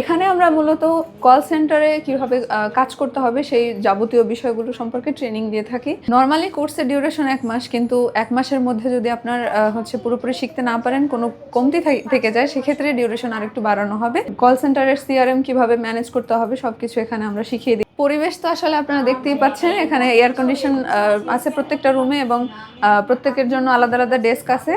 এখানে আমরা মূলত কল সেন্টারে কিভাবে কাজ করতে হবে সেই যাবতীয় বিষয়গুলো সম্পর্কে ট্রেনিং দিয়ে থাকি। নর্মালি কোর্সের ডিউরেশন 1 মাস, কিন্তু 1 মাসের মধ্যে যদি আপনার পুরোপুরি শিখতে না পারেন, কোনো কমতি থেকে যায়, সেক্ষেত্রে ডিউরেশন আরেকটু বাড়ানো হবে। কল সেন্টারের সিআরএম কিভাবে ম্যানেজ করতে হবে সবকিছু এখানে আমরা শিখিয়ে দিই। পরিবেশ তো আসলে আপনারা দেখতেই পাচ্ছেন, এখানে এয়ার কন্ডিশন আছে প্রত্যেকটা রুমে এবং প্রত্যেকের জন্য আলাদা আলাদা ডেস্ক আছে।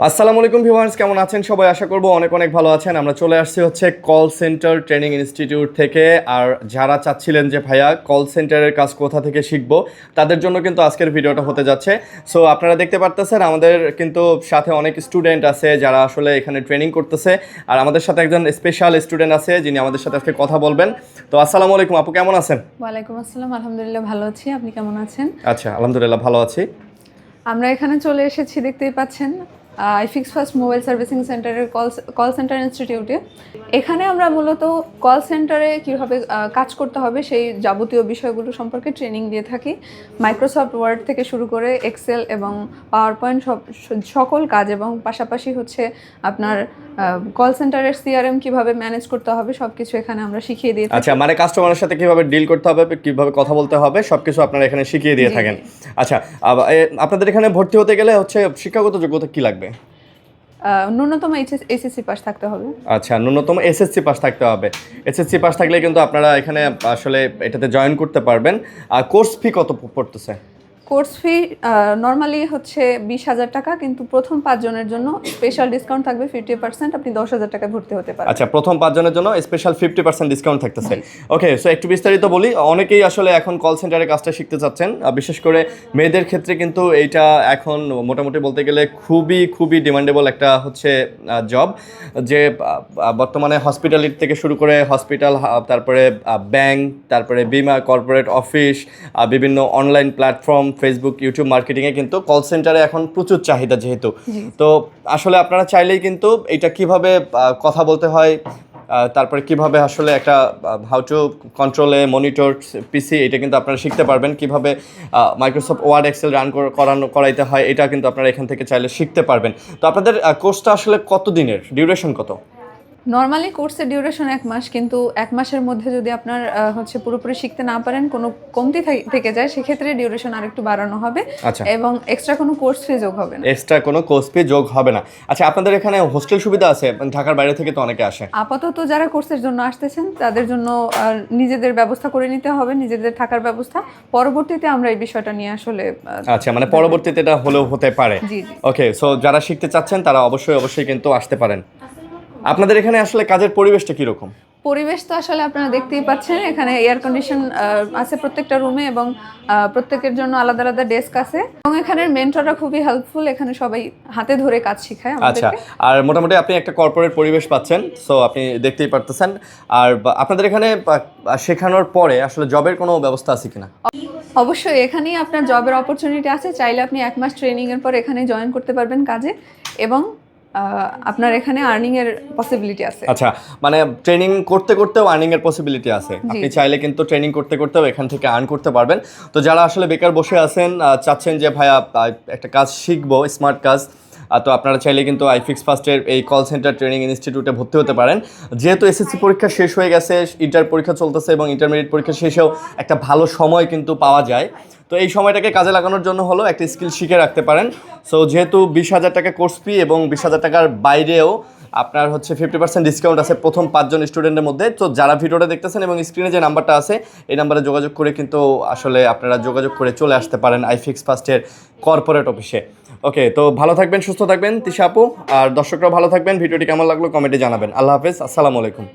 আসসালামু আলাইকুম ভিউয়ার্স, কেমন আছেন সবাই? আশা করব অনেক অনেক ভালো আছেন। আমরা চলে আসছি হচ্ছে কল সেন্টার ট্রেনিং ইনস্টিটিউট থেকে। আর যারা চাচ্ছিলেন যে ভাইয়া কল সেন্টারের কাজ কোথা থেকে শিখবো, তাদের জন্য কিন্তু আজকের ভিডিওটা হতে যাচ্ছে। সো আপনারা দেখতে পারতেছেন আমাদের কিন্তু সাথে অনেক স্টুডেন্ট আছে যারা আসলে এখানে ট্রেনিং করতেছে। আর আমাদের সাথে একজন স্পেশাল স্টুডেন্ট আছে যিনি আমাদের সাথে আজকে কথা বলবেন। তো আসসালামু আলাইকুম আপু, কেমন আছেন? ওয়ালাইকুম আসসালাম, আলহামদুলিল্লাহ ভালো আছি। আপনি কেমন আছেন? আচ্ছা, আলহামদুলিল্লাহ ভালো আছি। আমরা এখানে চলে এসেছি, দেখতেই পাচ্ছেন, আইফিক্স ফার্স্ট মোবাইল সার্ভিসিং সেন্টারের কল সেন্টার ইনস্টিটিউটে। এখানে আমরা মূলত কল সেন্টারে কীভাবে কাজ করতে হবে সেই যাবতীয় বিষয়গুলো সম্পর্কে ট্রেনিং দিয়ে থাকি। মাইক্রোসফট ওয়ার্ড থেকে শুরু করে এক্সেল এবং পাওয়ার পয়েন্ট সকল কাজ, এবং পাশাপাশি হচ্ছে আপনার কল সেন্টারের সিআরএম কিভাবে ম্যানেজ করতে হবে সবকিছু এখানে আমরা শিখিয়ে দিয়ে থাকি। আচ্ছা, মানে কাস্টমারের সাথে কিভাবে ডিল করতে হবে, কিভাবে কথা বলতে হবে, সবকিছু আপনারা এখানে শিখিয়ে দিয়ে থাকেন। আচ্ছা, আপনাদের এখানে ভর্তি হতে গেলে হচ্ছে শিক্ষাগত যোগ্যতা কি লাগবে? ন্যূনতম এসএসসি পাস থাকতে হবে। আচ্ছা, ন্যূনতম এসএসসি পাস থাকতে হবে। এসএসসি পাস থাকলে কিন্তু আপনারা এখানে আসলে এটাতে জয়েন করতে পারবেন। আর কোর্স ফি কত পড়তেছে? কোর্স ফি নর্মালি হচ্ছে 20,000 টাকা, কিন্তু প্রথম 5 জনের জন্য স্পেশাল ডিসকাউন্ট থাকবে 50%। আপনি 10,000 টাকায় ভর্তি হতে পারেন। আচ্ছা, প্রথম 5 জনের জন্য স্পেশাল 50% ডিসকাউন্ট থাকতেছে। ওকে, সো একটু বিস্তারিত বলি। অনেকেই আসলে এখন কল সেন্টারে কাজটা শিখতে চাচ্ছেন, বিশেষ করে মেয়েদের ক্ষেত্রে কিন্তু এইটা এখন মোটামুটি বলতে গেলে খুবই ডিমান্ডেবল একটা হচ্ছে জব, যে বর্তমানে হসপিটালিটি থেকে শুরু করে হসপিটাল, তারপরে ব্যাংক, তারপরে বিমা, কর্পোরেট অফিস, বিভিন্ন অনলাইন প্ল্যাটফর্ম, ফেসবুক, ইউটিউব মার্কেটিংয়ে কিন্তু কল সেন্টারে এখন প্রচুর চাহিদা যেহেতু। তো আসলে আপনারা চাইলেই কিন্তু এটা কিভাবে কথা বলতে হয়, তারপরে কিভাবে আসলে একটা how to control A monitor পিসি, এটা কিন্তু আপনারা শিখতে পারবেন। কিভাবে মাইক্রোসফট ওয়ার্ড এক্সেল রান করাইতে হয়, এটা কিন্তু আপনারা এখান থেকে চাইলে শিখতে পারবেন। তো আপনাদের কোর্সটা আসলে কত দিনের, ডিউরেশন কত? নর্মালি কোর্সের ডিউরেশন 1 মাস, কিন্তু 1 মাসের মধ্যে যদি আপনার পুরোপুরি শিখতে না পারেন, কোনো কমতি থেকে যায়, সেক্ষেত্রে ডিউরেশন আরেকটু বাড়ানো হবে। আচ্ছা, এবং এক্সট্রা কোনো কোর্স ফি যোগ হবে না। এক্সট্রা কোনো কোর্স ফি যোগ হবে না। আচ্ছা, আপনাদের এখানে হোস্টেল সুবিধা আছে? ঢাকার বাইরে থেকে তো অনেকে আসে। আপাতত যারা কোর্সের জন্য আসতেছেন তাদের জন্য নিজেদের ব্যবস্থা করে নিতে হবে, নিজেদের থাকার ব্যবস্থা। পরবর্তীতে আমরা এই বিষয়টা নিয়ে আসলে আচ্ছা, মানে পরবর্তীতে এটা হলেও হতে পারে। জি। ওকে, সো যারা শিখতে চাচ্ছেন তারা অবশ্যই কিন্তু আসতে পারেন। আপনাদের এখানে আসলে কাজের পরিবেশটা কীরকম? পরিবেশ তো আসলে আপনারা দেখতেই পাচ্ছেন, এখানে এয়ার কন্ডিশন আছে প্রত্যেকটা রুমে এবং প্রত্যেকের জন্য আলাদা আলাদা ডেস্ক আছে। এবং এখানের মেন্টররা খুবই হেল্পফুল, এখানে সবাই হাতে ধরে কাজ শেখায় আমাদেরকে। আচ্ছা, আর মোটামুটি আপনি একটা কর্পোরেট পরিবেশ পাচ্ছেন, সো আপনি দেখতেই পারতেছেন। আর আপনাদের এখানে শেখানোর পরে আসলে জবের কোনো ব্যবস্থা আছে কিনা? অবশ্যই এখানেই আপনার জবের অপরচুনিটি আছে। চাইলে আপনি 1 মাস ট্রেনিংয়ের পর এখানে জয়েন করতে পারবেন কাজে, এবং আপনার এখানে আর্নিং এর পসিবিলিটি আছে। আচ্ছা, মানে ট্রেনিং করতে করতেও আর্নিং এর পসিবিলিটি আছে। আপনি চাইলে কিন্তু ট্রেনিং করতে করতেও এখান থেকে আর্ন করতে পারবেন। তো যারা আসলে বেকার বসে আছেন, চাচ্ছেন যে ভাইয়া একটা কাজ শিখবো, স্মার্ট কাজ, তো আপনারা চাইলে কিন্তু আইফিক্স ফার্স্টের এই কল সেন্টার ট্রেনিং ইনস্টিটিউটে ভর্তি হতে পারেন। যেহেতু এসএসসি পরীক্ষা শেষ হয়ে গেছে, ইন্টার পরীক্ষা চলতেছে, এবং ইন্টারমিডিয়েট পরীক্ষা শেষেও একটা ভালো সময় কিন্তু পাওয়া যায়। তো এই সময়টাকে কাজে লাগানোর জন্য হলো একটা স্কিল শিখে রাখতে পারেন। সো যেহেতু 20,000 টাকা কোর্স ফি এবং 20,000 টাকার বাইরেও আপনার হচ্ছে 50% ডিসকাউন্ট আছে প্রথম 5 জন স্টুডেন্টের মধ্যে। তো যারা ভিডিওটা দেখতেছেন এবং স্ক্রিনে যে নাম্বারটা আছে, এই নাম্বারে যোগাযোগ করে কিন্তু আসলে আপনারা যোগাযোগ করে চলে আসতে পারেন আইফিক্স ফার্স্টের কর্পোরেট অফিসে। ওকে, তো ভালো থাকবেন, সুস্থ থাকবেন তিশা আপু, আর দর্শকরাও ভালো থাকবেন। ভিডিওটি কেমন লাগলো কমেন্টে জানাবেন। আল্লাহ হাফেজ, আসসালামু আলাইকুম।